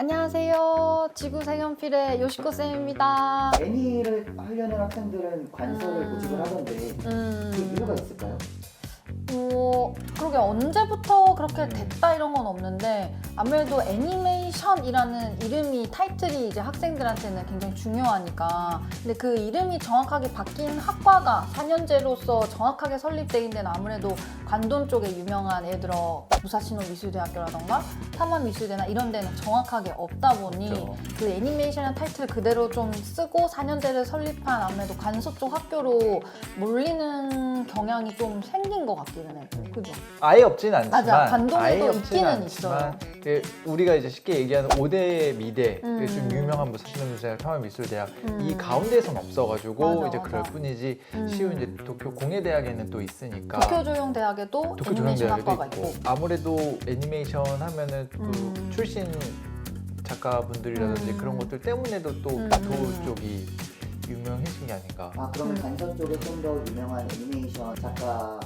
안녕하세요. 지구색연필의 요시코 쌤입니다. 애니를 하려는 학생들은 관서를 모집을 하던데 그 이유가 있을까요? 그러게 언제부터 그렇게 됐다 이런 건 없는데 아무래도 애니메이션이라는 이름이 타이틀이 이제 학생들한테는 굉장히 중요하니까 근데 그 이름이 정확하게 바뀐 학과가 4년제로서 정확하게 설립되긴 데는 아무래도 관돈 쪽에 유명한 예를 들어 무사시노 미술대학교라던가 사마미술대나 이런 데는 정확하게 없다 보니 그렇죠. 그 애니메이션이라는 타이틀을 그대로 좀 쓰고 4년제를 설립한 아무래도 관서 쪽 학교로 몰리는 경향이 좀 생긴 것 같기는 해. 그죠? 아예 없지는 않지만 맞아. 관동에도 아예 없지는 있기는 않지만 우리가 이제 쉽게 얘기하는 5대 미대 좀 유명한 뭐 사시노미술대학, 사마미술대학 이 가운데선 없어가지고 맞아, 이제 맞아. 그럴 뿐이지 쉬운 이제 도쿄 공예대학에는 또 있으니까 도쿄조형대학에도 도쿄 애니메이션 조형대학에도 학과가 있고 있고 아무래도 애니메이션 하면은 그 출신 작가분들이라든지 그런 것들 때문에도 또 도 쪽이 유명해진 게 아닌가. 아 그러면 관서 쪽에 좀 더 유명한 애니메이션 작가가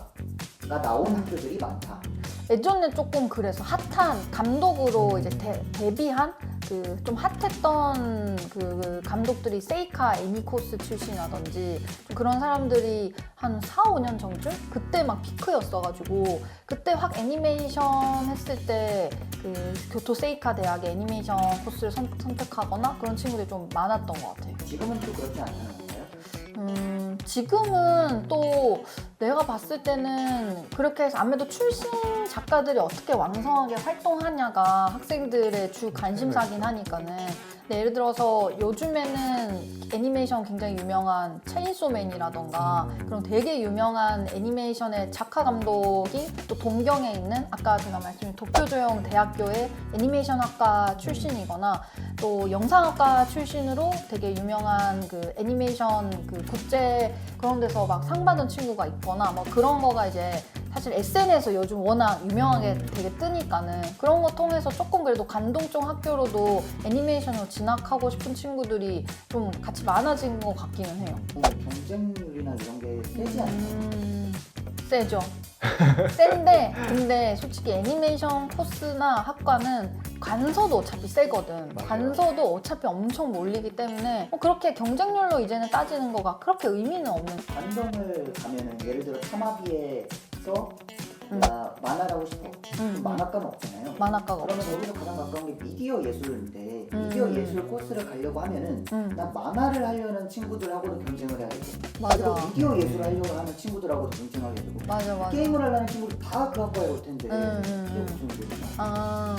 나온 학교들이 많다. 예전에 조금 그래서 핫한 감독으로 이제 데뷔한 그 좀 핫했던 그 감독들이 세이카 애니코스 출신이라든지 좀 그런 사람들이 한 4, 5년 전쯤? 그때 막 피크였어가지고 그때 확 애니메이션 했을 때 그 교토 세이카 대학의 애니메이션 코스를 선택하거나 그런 친구들이 좀 많았던 것 같아요. 지금은 또 그렇지 않다는 건가요? 지금은 또 내가 봤을 때는 그렇게 해서 아무래도 출신 작가들이 어떻게 왕성하게 활동하냐가 학생들의 주 관심사긴 하니까는 근데 예를 들어서 요즘에는 애니메이션 굉장히 유명한 체인소맨이라던가 그런 되게 유명한 애니메이션의 작가 감독이 또 동경에 있는 아까 제가 말씀드린 도쿄조형 대학교의 애니메이션 학과 출신이거나 또 영상학과 출신으로 되게 유명한 그 애니메이션 그 국제 그런 데서 막 상 받은 친구가 있거나 뭐 그런 거가 이제 사실 SNS에서 요즘 워낙 유명하게 되게 뜨니까는 그런 거 통해서 조금 그래도 관동 쪽 학교로도 애니메이션으로 진학하고 싶은 친구들이 좀 같이 많아진 것 같기는 해요. 경쟁률이나 이런 게 세지 않나요? 세죠. 센데 근데 솔직히 애니메이션 코스나 학과는 관서도 어차피 세거든. 맞아요. 관서도 어차피 엄청 몰리기 때문에 그렇게 경쟁률로 이제는 따지는 거가 그렇게 의미는 없는. 관동을 가면은 예를 들어 사마비에서 나 만화를 하고 싶어. 그럼 만화과는 없잖아요. 만화과가 그러면 없지. 여기서 가장 가까운 게 미디어 예술인데 미디어 예술 코스를 가려고 하면은 난 만화를 하려는 친구들하고도 경쟁을 해야 되고 맞아. 그리고 미디어 예술을 하려고 하는 친구들하고도 경쟁하게 되고 맞아. 게임을 하려는 친구들 다 그 학과에 올 텐데 이게 무슨 소리냐. 아,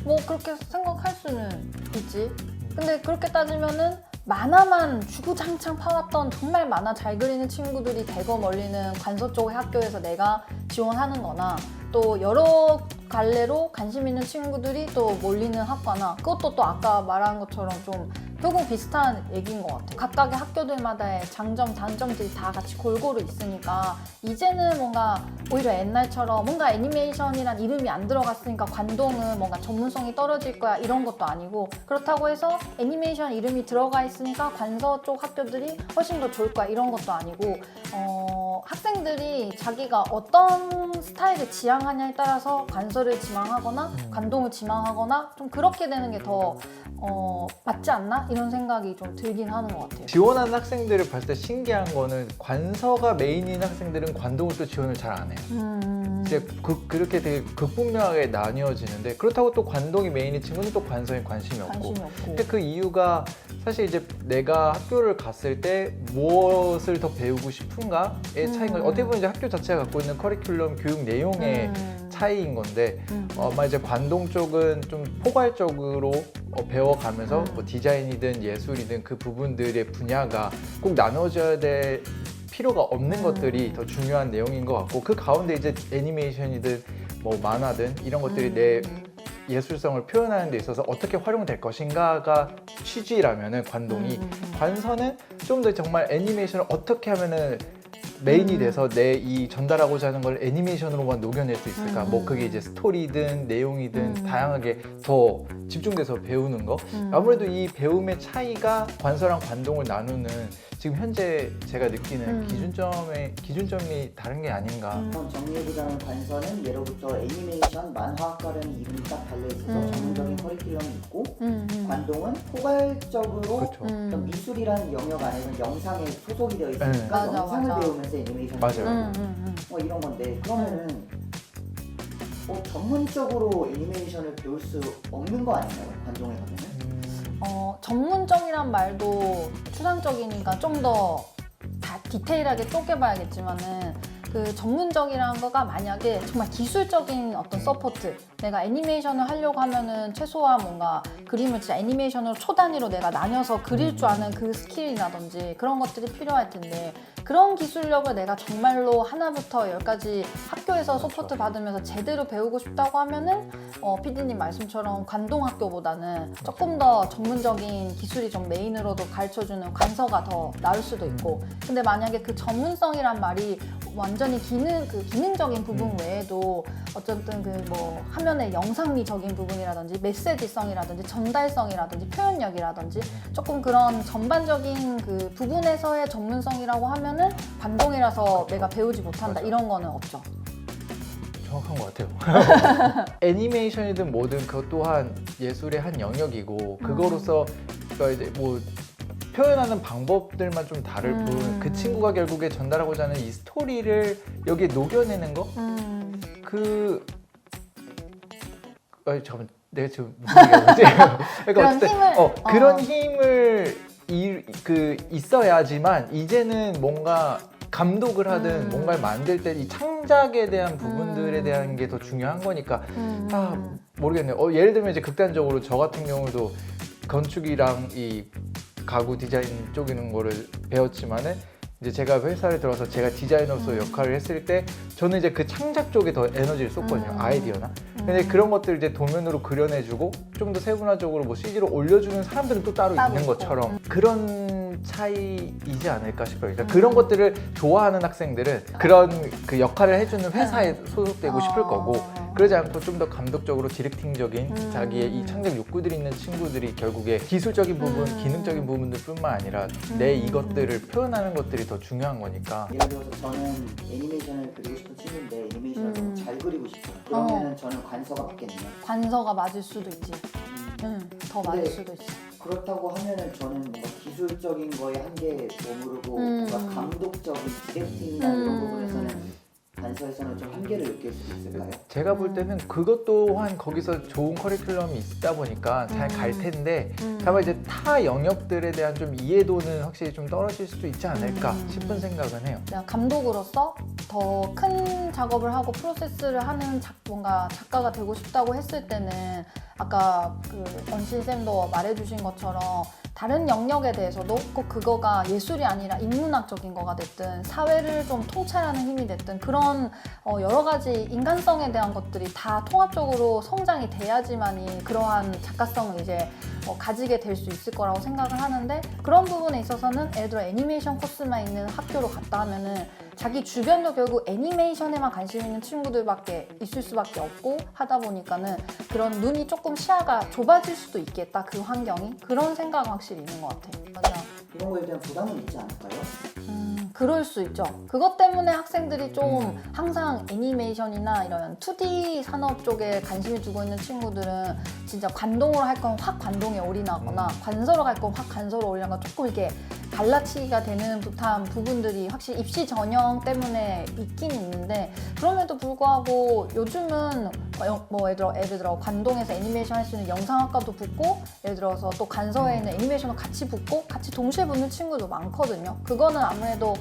뭐 그렇게 생각할 수는 있지. 근데 그렇게 따지면은 만화만 주구장창 파왔던 정말 만화 잘 그리는 친구들이 대거 몰리는 관서 쪽의 학교에서 내가 지원하는 거나 또 여러 갈래로 관심 있는 친구들이 또 몰리는 학과나 그것도 또 아까 말한 것처럼 좀 결국 비슷한 얘기인 것 같아요. 각각의 학교들마다의 장점, 단점들이 다 같이 골고루 있으니까 이제는 뭔가 오히려 옛날처럼 뭔가 애니메이션이란 이름이 안 들어갔으니까 관동은 뭔가 전문성이 떨어질 거야 이런 것도 아니고 그렇다고 해서 애니메이션 이름이 들어가 있으니까 관서 쪽 학교들이 훨씬 더 좋을 거야 이런 것도 아니고 학생들이 자기가 어떤 스타일을 지향하냐에 따라서 관서를 지망하거나 관동을 지망하거나 좀 그렇게 되는 게 더 맞지 않나? 이런 생각이 좀 들긴 하는 것 같아요. 지원하는 학생들을 봤을 때 신기한 거는 관서가 메인인 학생들은 관동을 또 지원을 잘 안 해요. 이제 그렇게 되게 극분명하게 나뉘어지는데 그렇다고 또 관동이 메인인 친구는 또 관서에 관심이 없고. 근데 그 이유가 사실 이제 내가 학교를 갔을 때 무엇을 더 배우고 싶은가의 차이인 거죠. 어떻게 보면 이제 학교 자체가 갖고 있는 커리큘럼 교육 내용의 차이인 건데 아마 이제 관동 쪽은 좀 포괄적으로 배워가면서 뭐 디자인이든 예술이든 그 부분들의 분야가 꼭 나눠져야 될 필요가 없는 것들이 더 중요한 내용인 것 같고 그 가운데 이제 애니메이션이든 뭐 만화든 이런 것들이 내 예술성을 표현하는 데 있어서 어떻게 활용될 것인가가 취지라면은 관동이 관서는 좀 더 정말 애니메이션을 어떻게 하면은 메인이 돼서 내 이 전달하고자 하는 걸 애니메이션으로만 녹여낼 수 있을까? 뭐 그게 이제 스토리든 내용이든 다양하게 더 집중돼서 배우는 거. 아무래도 이 배움의 차이가 관서랑 관동을 나누는 지금 현재 제가 느끼는 기준점이 다른 게 아닌가. 한번 정리해보자면 관서는 예로부터 애니메이션, 만화학과라는 이름이 딱 달려있어서 전문적인 커리큘럼이 있고 관동은 포괄적으로 그렇죠. 좀 미술이라는 영역 안에는 영상에 소속이 되어 있으니까 네. 맞아, 영상을 맞아. 배우면서 애니메이션을 맞아요. 배우고 뭐 이런 건데 그러면은 전문적으로 애니메이션을 배울 수 없는 거 아닌가요? 관동에 가면은? 전문적이란 말도 추상적이니까 좀 더 디테일하게 쪼개봐야겠지만은 그 전문적이라는 거가 만약에 정말 기술적인 어떤 서포트, 내가 애니메이션을 하려고 하면은 최소한 뭔가 그림을 진짜 애니메이션으로 초 단위로 내가 나뉘어서 그릴 줄 아는 그 스킬이라든지 그런 것들이 필요할 텐데 그런 기술력을 내가 정말로 하나부터 열까지 학교에서 서포트 받으면서 제대로 배우고 싶다고 하면은 PD님 말씀처럼 관동학교보다는 조금 더 전문적인 기술이 좀 메인으로도 가르쳐주는 관서가 더 나을 수도 있고 근데 만약에 그 전문성이란 말이 완전히 기능적인 부분 외에도 어쨌든 그 뭐 화면의 영상미적인 부분이라든지 메시지성이라든지 전달성이라든지 표현력이라든지 조금 그런 전반적인 그 부분에서의 전문성이라고 하면은 관동이라서 내가 배우지 못한다 이런 거는 없죠. 정확한 것 같아요. 애니메이션이든 뭐든 그것 또한 예술의 한 영역이고 그거로서 그러니까 이제 뭐 표현하는 방법들만 좀 다를 뿐 그 친구가 결국에 전달하고자 하는 이 스토리를 여기에 녹여내는 거? 잠깐만 내가 지금 무슨 얘기하는 거지? 그러니까 어쨌든 그런 힘을 있어야지만 이제는 뭔가 감독을 하든 뭔가를 만들 때 이 창작에 대한 부분들에 대한 게 더 중요한 거니까 모르겠네요. 예를 들면 이제 극단적으로 저 같은 경우도 건축이랑 이 가구 디자인 쪽이는 거를 배웠지만은 이제 제가 회사를 들어서 제가 디자이너로서 역할을 했을 때 저는 이제 그 창작 쪽에 더 에너지를 쏟거든요. 아이디어나. 근데 그런 것들 이제 도면으로 그려내주고 좀 더 세분화적으로 뭐 CG로 올려주는 사람들은 또 따로 있는 있고. 것처럼 그런 차이이지 않을까 싶어요. 그러니까 그런 것들을 좋아하는 학생들은 그런 그 역할을 해주는 회사에 소속되고 싶을 거고 그러지 않고 좀 더 감독적으로 디렉팅적인 자기의 이 창작 욕구들이 있는 친구들이 결국에 기술적인 부분, 기능적인 부분들뿐만 아니라 내 이것들을 표현하는 것들이 더 중요한 거니까. 예를 들어서 저는 애니메이션을 그리고 싶은 친구인데 애니메이션을 너무 잘 그리고 싶어요. 그러면은 저는 관서가 맞겠네요. 관서가 맞을 수도 있지. 더 맞을 근데 수도 있어. 그렇다고 하면은 저는 뭔가 기술적인 거에 한계에 머무르고 뭔가 감독적인 디렉팅이나 이런 부분에서는 관서에서는 좀 한계를 느낄 수 있을까요? 제가 볼 때는 그것 또한 거기서 좋은 커리큘럼이 있다 보니까 잘 갈 텐데 다만 이제 타 영역들에 대한 좀 이해도는 확실히 좀 떨어질 수도 있지 않을까 싶은 생각은 해요. 내가 감독으로서 더 큰 작업을 하고 프로세스를 하는 뭔가 작가가 되고 싶다고 했을 때는 아까 그 원신쌤도 말해주신 것처럼 다른 영역에 대해서도 꼭 그거가 예술이 아니라 인문학적인 거가 됐든 사회를 좀 통찰하는 힘이 됐든 그런 여러 가지 인간성에 대한 것들이 다 통합적으로 성장이 돼야지만이 그러한 작가성을 이제 가지게 될 수 있을 거라고 생각을 하는데 그런 부분에 있어서는 예를 들어 애니메이션 코스만 있는 학교로 갔다 하면은 자기 주변도 결국 애니메이션에만 관심 있는 친구들밖에 있을 수밖에 없고 하다 보니까는 그런 눈이 조금 시야가 좁아질 수도 있겠다 그 환경이 그런 생각은 확실히 있는 것 같아요. 맞아. 이런 거에 대한 부담은 있지 않을까요? 그럴 수 있죠. 그것 때문에 학생들이 좀 항상 애니메이션이나 이런 2D 산업 쪽에 관심을 두고 있는 친구들은 진짜 관동으로 할 건 확 관동에 올인하거나 관서로 갈 건 확 관서로 올인하거나 조금 이렇게 갈라치기가 되는 듯한 부분들이 확실히 입시 전형 때문에 있긴 있는데 그럼에도 불구하고 요즘은 뭐 예를 들어 관동에서 애니메이션 할 수 있는 영상학과도 붙고 예를 들어서 또 관서에 있는 애니메이션도 같이 붙고 같이 동시에 붙는 친구도 많거든요. 그거는 아무래도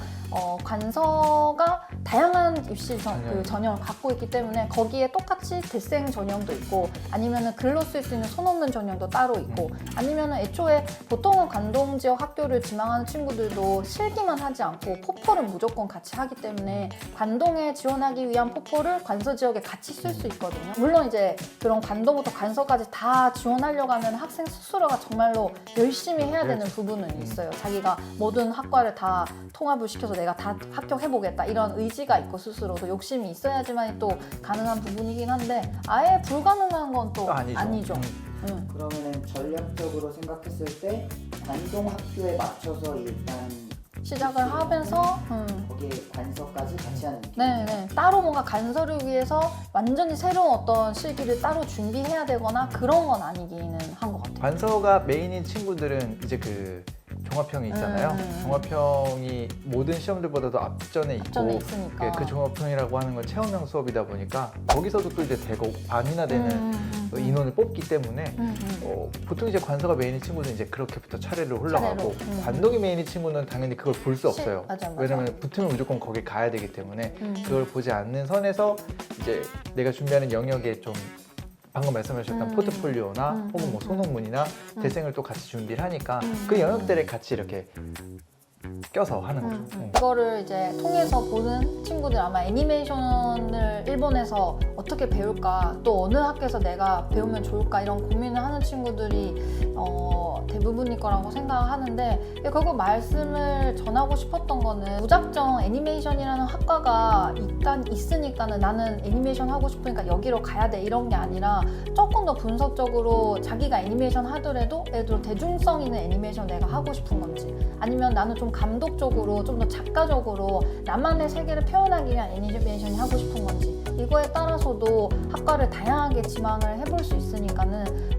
관서가 다양한 입시 전형을 갖고 있기 때문에 거기에 똑같이 대생 전형도 있고 아니면은 글로 쓸 수 있는 소논문 전형도 따로 있고 아니면은 애초에 보통은 관동 지역 학교를 지망하는 지원하는 친구들도 실기만 하지 않고 포포를 무조건 같이 하기 때문에 관동에 지원하기 위한 포포를 관서 지역에 같이 쓸 수 있거든요. 물론 이제 그런 관동부터 관서까지 다 지원하려고 하면 학생 스스로가 정말로 열심히 해야 되는 부분은 있어요. 자기가 모든 학과를 다 통합을 시켜서 내가 다 합격해보겠다 이런 의지가 있고 스스로도 욕심이 있어야지만 또 가능한 부분이긴 한데 아예 불가능한 건 또 아니죠. 그러면은 전략적으로 생각했을 때 관동 학교에 맞춰서 일단 시작을 하면서 거기에 관서까지 같이 하는 느낌. 네네 따로 뭔가 간서를 위해서 완전히 새로운 어떤 실기를 따로 준비해야 되거나 그런 건 아니기는 한 것 같아요. 관서가 메인인 친구들은 이제 그 종합형이 있잖아요. 종합형이 모든 시험들보다도 앞전에 앞전에 있고 있으니까. 그 종합형이라고 하는 건 체험형 수업이다 보니까 거기서도 또 이제 대거 반이나 되는 인원을 뽑기 때문에 보통 이제 관서가 메인인 친구는 이제 그렇게부터 차례로 흘러가고 관동이 메인인 친구는 당연히 그걸 볼 수 없어요. 맞아. 왜냐면 붙으면 무조건 거기 가야 되기 때문에 그걸 보지 않는 선에서 이제 내가 준비하는 영역에 좀 방금 말씀하셨던 포트폴리오나 혹은 뭐 소논문이나 대생을 또 같이 준비를 하니까 그 영역들에 같이 이렇게 껴서 하는 거죠. 이거를 이제 통해서 보는 친구들 아마 애니메이션을 일본에서 어떻게 배울까 또 어느 학교에서 내가 배우면 좋을까 이런 고민을 하는 친구들이 대부분일 거라고 생각하는데 결국 말씀을 전하고 싶었던 거는 무작정 애니메이션이라는 학과가 일단 있으니까는 나는 애니메이션 하고 싶으니까 여기로 가야 돼 이런 게 아니라 조금 더 분석적으로 자기가 애니메이션 하더라도 예를 들어 대중성 있는 애니메이션 내가 하고 싶은 건지 아니면 나는 좀 감독적으로 좀 더 작가적으로 나만의 세계를 표현하기 위한 애니메이션이 하고 싶은 건지 이거에 따라서도 학과를 다양하게 지망을 해볼 수 있으니까는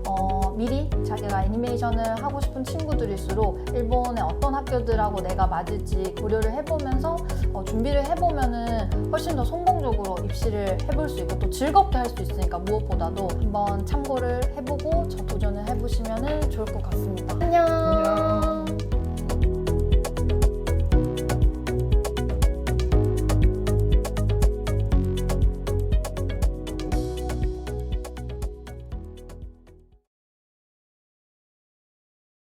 미리 자기가 애니메이션을 하고 싶은 친구들일수록 일본의 어떤 학교들하고 내가 맞을지 고려를 해보면서 준비를 해보면은 훨씬 더 성공적으로 입시를 해볼 수 있고 또 즐겁게 할 수 있으니까 무엇보다도 한번 참고를 해보고 도전을 해보시면 좋을 것 같습니다. 안녕.